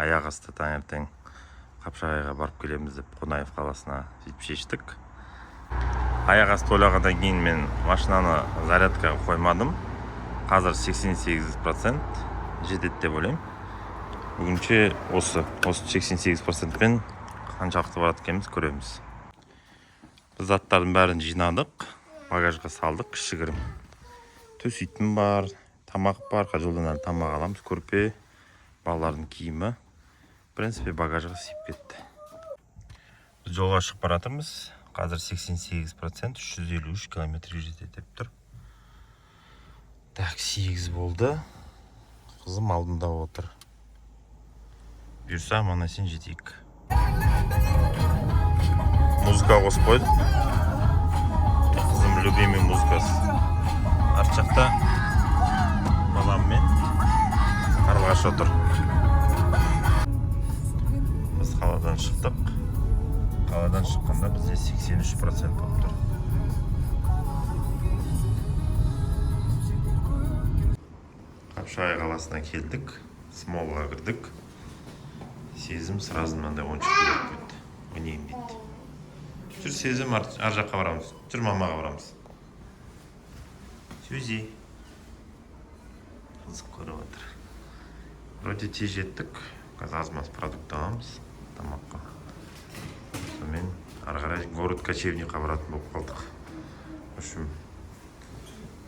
аяқ асты таңертең Қапшағайға барып келеміз деп Қонаев қаласына жетіп шештік. Аяқ асты ойлағаннан кейін мен машинаны зарядкаға қоймадым. Қазір 88% жетеді деп ойлаймын. Бүгінше осы 88%-пен қаншалықты барады екеніміз көреміз. Біз заттардың бәрін жинадық, багажға салдық, кішігірім. Төс итім бар, тамақ бар, жолдан әлі тамақ аламыз, көрпе, балалардың киімі. В принципе, багажға сиіп кетті. Біз жолға шығып баратырмыз. Қазір 88%, 353 километрге жетеді деп тұр. Так, 8 болды. Қызым алдында отыр. Бұйырса, аман есен жетейік. Музыка қосып қойды. Қызым любимый музыкасы. Арт жақта баламмен қарлығаш отыр. Біз қаладан шықтық. Қаладан шыққанда бізде 83% болып тұр. Қапшағай қаласына келдік, смолға кірдік. Сезім сразу мынандай 10 болып кетті. Ойнайын дейді. Жүр Сезім, ар жаққа барамыз. Жүр мамаға барамыз. Сюзи. Қызық көріп отыр. Вроде тез жеттік. Қазір аз-маз продукт аламыз тамаққа. Сонымен ары қарай город Кочевникқа баратын болып қалдық. В общем,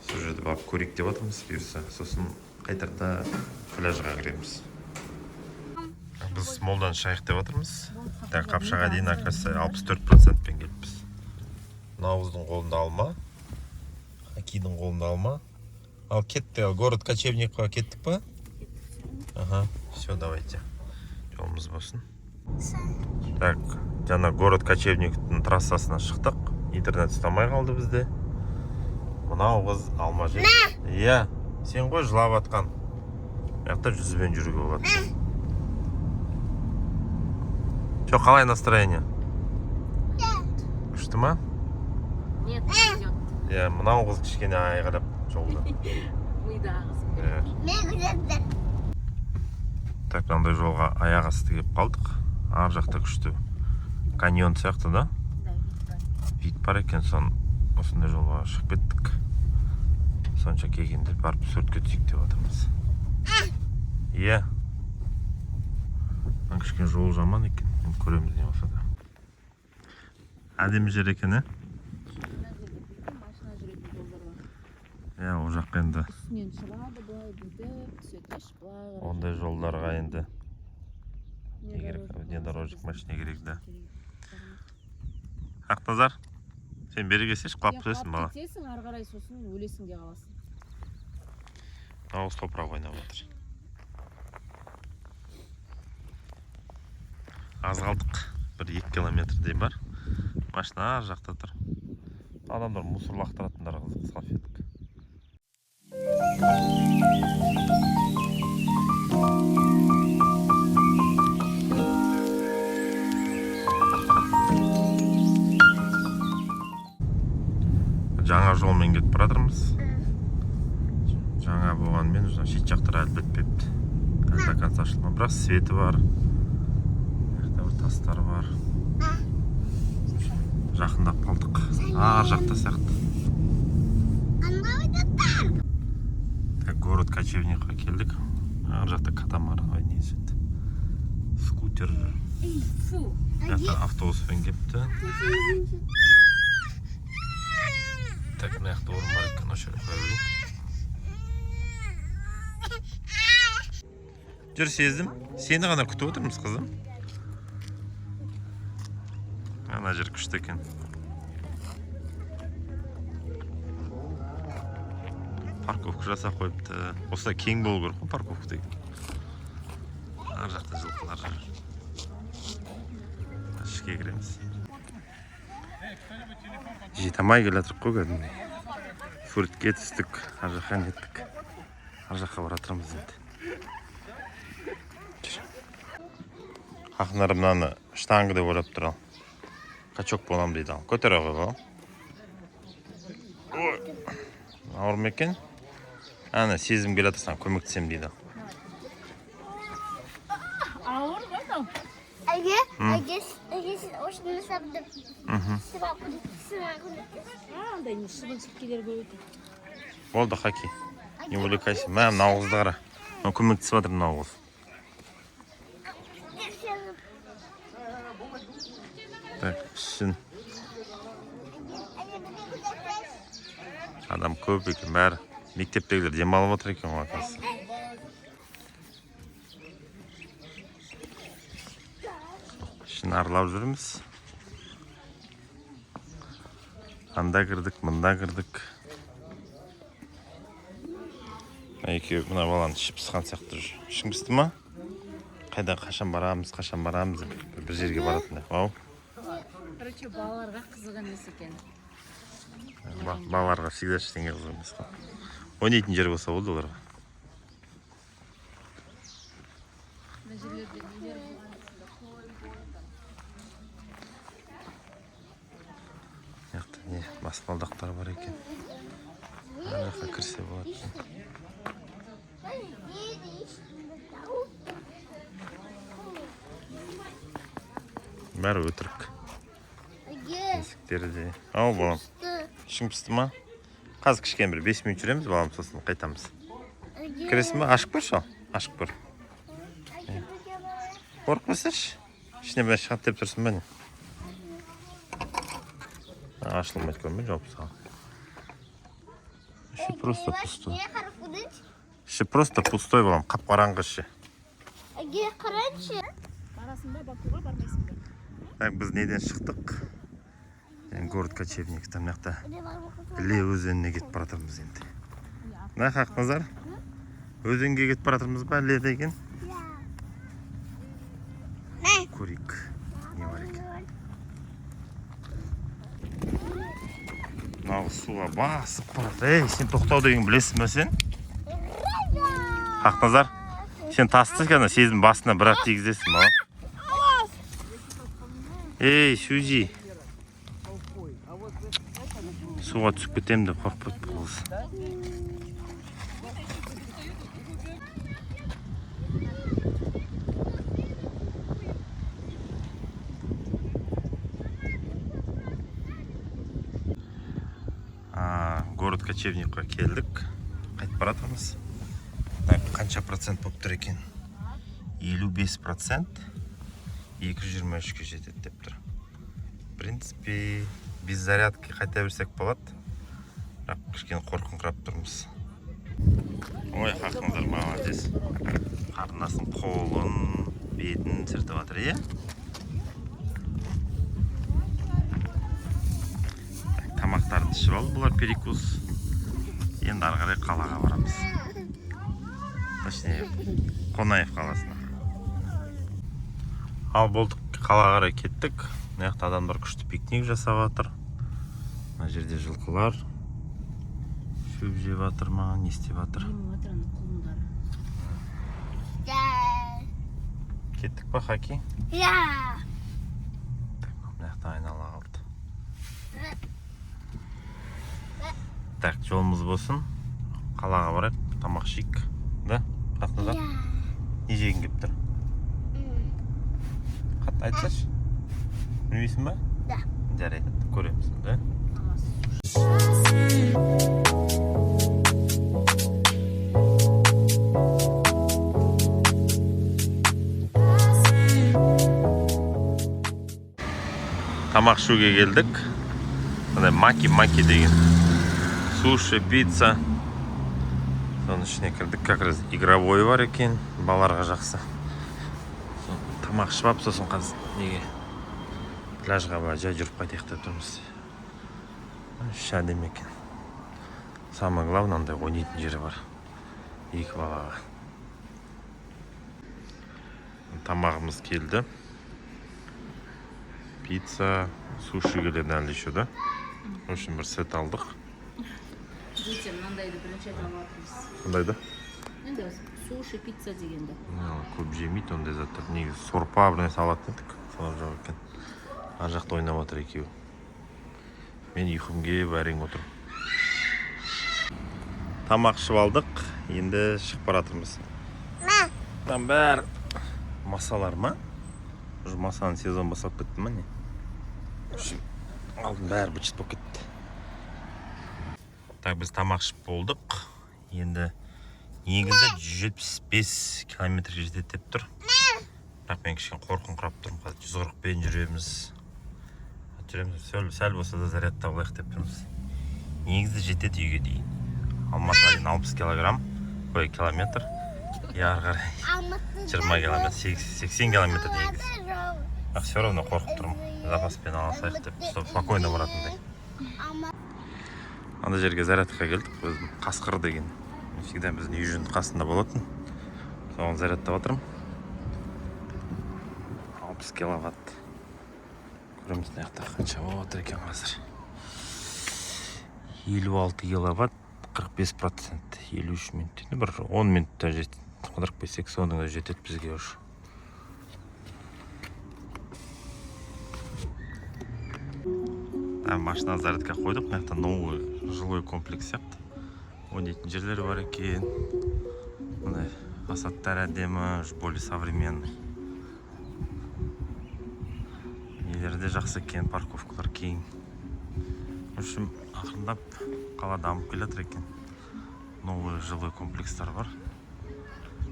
сол жерде барып көрейік деп отырмыз. Бұйырса, сосын қайтарда пляжға кіреміз. Біз молдан шайық деп отырмыз. Қапшағайға дейін акасы 64%-пен келіппіз. Науыздың қолында алма, Хакидің қолында алма. Ал кетті, город Кочевникқа кеттік па? Ага, все, давайте. Жолымыз болсын. Так, жаңа город Кочевниктің трассасына шықтық. Интернет ұстамай қалды бізде. Мынау қыз алма жеп. Иә, сен ғой жылап атқан. Яқта жүзбен жүруге болады. Что, қалай настроение? Күшті ма? Нет, не идет. Иә, мынау қыз кішкене айғырып жолда. Мида ағыз. Так, мынандай жолға аяқ асты келіп қалдық. Ар жақта күшті каньон сияқты да? Да, вид бар екен, сон осындай жолға шығып кеттік. Сонша келгенде барып суретке түсейік деп отырмыз. Иә. Кішкене жол жаман екен. Көреміз не болса да. Әдемі жер екен, е? Машина жүретін жолдар бар. Иә, ол жаққа енді. Үстінен шығады, былай бүйтіп, түседі, ашып былай. Ондай жолдарға енді внедорожник машина керек да. Ақназар, сен бері келсеш, құлап түсесің бала. Кетесің, ары қарай сосын өлесің де қаласың. Ауыз топырақ ойнап отыр. Аз қалдық. 1-2 километрдей бар. Машина ар жақта тұр. Адамдар мусор лақтыратындар қызық, салфетка. Жаңа жолмен кетіп баратырмыз. Жаңа болғанмен шет жақтар әлі бітпепті. Әлі до конца ашылмаған. Бірақ светі бар. Тастар бар. Жақындап қалдық. Ар жақта сияқты. Город Кочевникқа келдік. Ар жақта катамаран ойнайды. Скутер. Автобуспен кепті. Так, мына жақта орын бар екен, осы жерге қоя берейін. Жүр Сезім. Сені ғана күтіп отырмыз, қызым. Ана жер күшті екен. Парковка жасап қойыпты. Осылай кең болу керек қой парковка деген. Ар жақта жылқылар жүр. Ішке кіреміз. Жетамай келатырық қой кәдімгідей. Суретке түстік, ар жаққа неттік. Ар жаққа баратырмыз енді. Ақнар мынаны штангы деп ойлап тұр ал. Качок болам дейді ал. Көтер ағып ал. Ауыр ма екен? Ана Сезім келе жатырсаң көмектесем дейді ал. Ауыр андай шыбын-шіркейлер көп екен. Болды, Хаки. Не увлекайся. Мә, мынау қызды қара. Мынау көмектесіп жатыр мынау қыз. Так, ішін. Адам көп екен, бәрі. Мектептегілер демалып отыр екен ғой қазір. Ішін аралап жүрміз. Анда кірдік, мында кірдік. Екеуі мына баланы ішіп пысқан сияқты жүр. Ішің пісті ма? Қайда қашан барамыз деп бір жерге баратындай. Ау. Короче, балаларға қызық емес екен. Балаларға всегда ештеңе қызық емес қой. Ойнайтын жер болса болды оларға. Мына жерлерде нелер Яқта не баспалдақтар бар екен. Ана жаққа кірсе болады. Бәрі өтірік. Есіктері де. Ау, балам. Ішің пісті ма? Қазір кішкене бір 5 минут жүреміз, балам, сосын қайтамыз. Кіресің ба? Ашып көрші? Ашып көр. Қорықпасайшы. Ішіне бәрі шығады деп тұрсын ба не? Ашылмайды көрме, жауып саған. Іші просто пустой. Іші просто пустой, балам. Қап-қараңғы іші. барасың ба, Бакуға бармайсың ба? Так, біз неден шықтық? Город Кочевник. Там мына Іле өзеніне кетіп баратырмыз енді. Да, Хақназар? Өзенге кетіп баратырмыз ба, Іле деген? Көрейік. Не бар екен? Мынау суға басып барады. Ей, сен тоқтау деген білесің бе сен? Хақназар? Сен тасты кәні сезім басына бір ат тегізесің ба? Ей, Сюзи. Суға түсіп кетем деп қорқып өтіп қыз. Город Кочевникқа келдік. Қайтып баратырмыз. Қанша процент болып тұр екен? 55%. 223-ке жетеді деп тұр. В принципе, без зарядки қайта берсек болады. Бірақ кішкене қорқыңқырап тұрмыз. Ой, Хақназар, молодец. Қарынасын, қолын, бетін сүртіп жатыр, е? Тамақтарды ішіп алды, бұлар перекус. Енді ары қарай қалаға барамыз. Точнее, Қонаев қаласына. Ал болдық, қалаға қарай кеттік. Мына жақта адамдар күшті пикник жасап жатыр. Мына жерде жылқылар шөп жеп жатыр ма, не істеп жатыр? Кеттік па, Хаки? Ja. Мына жақта айнала қалды. Так, жолымыз болсын. Қалаға барайық, тамақ жейік. Да? Хақназар? Не жегің келіп тұр? Қатты айтсашы? Білмейсің ба? Да. Жарайды, көреміз, да? Тамақ ішуге келдік. Мындай маки деген. Суши, пицца. Соның ішіне кірдік, как раз игровой бар екен, балаларға жақсы. Тамақ ішіп алып, сосын қазір неге пляжға жай жүріп қайтайық деп тұрмыз. Шәдем екен. Самое главное, андай ойнайтын жері бар. Екі балаға. Тамағымыз келді. Пицца, суши келеді әлі еще, да? В общем, бір сет алдық. Детям мынандайды бірінші алатырмыз. Қандай да? Енді суши, пицца дегенді. Көп жемейді ондай заттар. Негізі сорпа бір нәрсе алатын едік. Солар жоқ екен. Ар жақта ойнап отыр екеуі. Мен ұйқымге әрең отырмын. Тамақ ішіп алдық. Енді шығып баратырмыз. Там бәрі масалар ма? масаның сезон басталып кетті ма не? Алдын бәрі бычыт болып кетті. Так, біз тамақ ішіп болдық. Енді негізі 175 километрге жетеді деп тұр. Бірақ мен кішкене қорқыңқырап тұрмын. Қазір 140-пен жүреміз. Сәл болса да зарядта болайық деп тұрмыз. Негізі жетеді үйге дейін. Алматыға дейін 60 километр. Ары қарай 20 километр, 80 километр негізі. Бірақ все равно қорқып тұрмын. Запаспен аласайық деп, спокойно баратындай. Анда жерге зарядқа келдік. Өзім Қасқыр деген. Всегда біздің үйдің қасында болатын. Соған зарядтап отырмын. 60 киловатт. Көреміз наяқта қанша отыр екен қазір. 56 киловатт, 45%. 53 минут. Бір 10 минутта жетеді. 45-80 жетеді бізге уже. Машина зарядқа қойдық. Мынаяқта новый жилой комплекс сияқты. Ойнайтын жерлері бар екен. Мындай фасадтар әдемі, более современный. Нелерде жақсы екен, парковкалар кең. В общем, ақырындап қала дамып келе жатыр екен. Новый жилой комплекстар бар.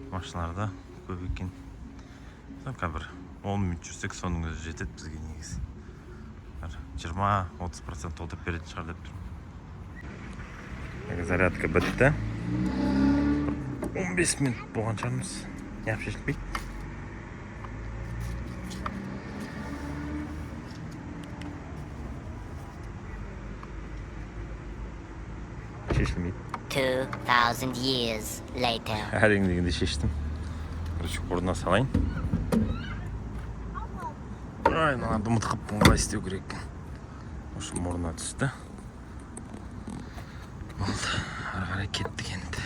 Машиналарда көп екен. Бір 10 минут жүрсек, соның өзі жетеді бізге негізі. 20-30% отырып беретін шығар деп тұрмын. Зарядка бітті. 15 минут болған шығармыз. Неғып шешілмейді. Шешілмейді. 2000 years later. Әрең дегенде шештім. Орнына салайын. Мынаны ұмытқып бұнға істеу керек. Осы орнына түсті. Болды. Ары қарай кеттік енді.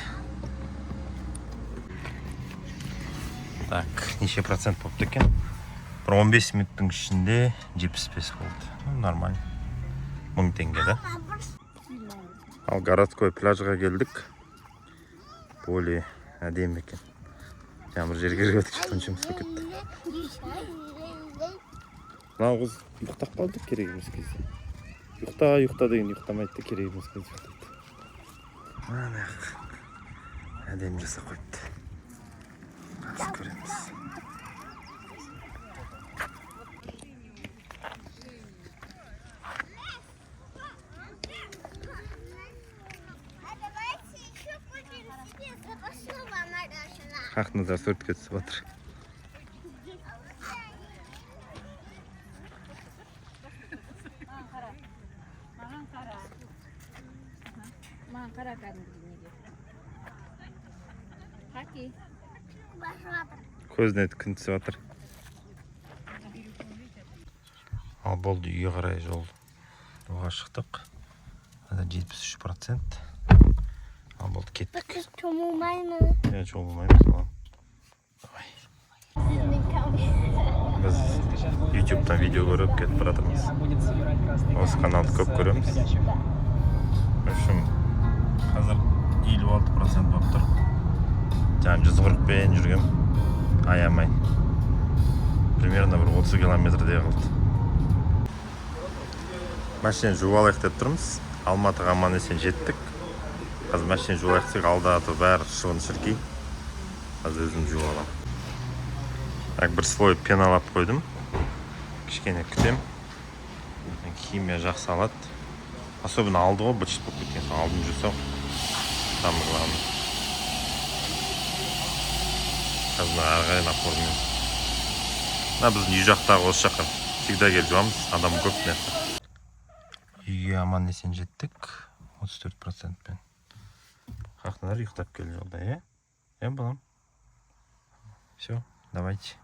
Так, неше процент болыпты екен? 15 минуттың ішінде 75 болды. Нормально. 1000 теңге да. Ал городской пляжға келдік. Более әдемі екен. Жаңбыр жерге өтіп жатқан жұмыс кетті. Нағыз ұйықтап қалдық керек емес кезде. Ұйықта деген ұйықтамайды керек емес кезде ұйықтайды. Анақ. Әдемі жасап қойыпты. Қазір көреміз. Хақназар сөртке түсіп отыр. Маған қара кәдімгі неге. Қаки. Көзіне күн түсіп отыр. Ал болды, үйге қарай жолға шықтық. 73%. Ал болды, кеттік. Çomulmayın. Çomulmayız. Biz YouTube'dan video көріп кетіп баратырмыз. Осы каналды көп көреміз. Қазір 56% болып тұр. Жаңа 140-пен жүргем. Аямай. Примерно бір 30 километрдей қалды. Машина жуып алайық деп тұрмыз. Алматыға аман есен жеттік. Қазір машина жуып алайық десек, алда бәрі шығын шіркей. Қазір өзім жуып аламын. Бір слой пеналап қойдым. Кішкене күтем. Химия жақсы алады. Особенно алды ғой, бычыт болып кеткен. Алдын жүрсем, тамырлағым. Қазір әрғай напормен. Біздің үй жақтағы осы жаққа всегда келіп жуамыз. Адам көп нәрсе. Үйге аман есен жеттік. 34%-пен. Хақнар ұйықтап келді жолда, балам? Все, давайте.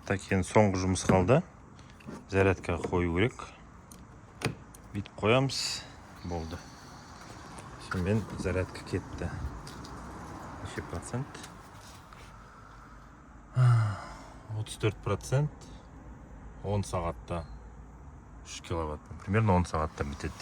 Так, енді соңғы жұмыс қалды. Зарядкаға қою керек. Бүйтіп қоямыз. Болды. Сонымен зарядка кетті. Неше процент? 34%. 10 сағатта 3 киловатт. Примерно 10 сағатта бітеді.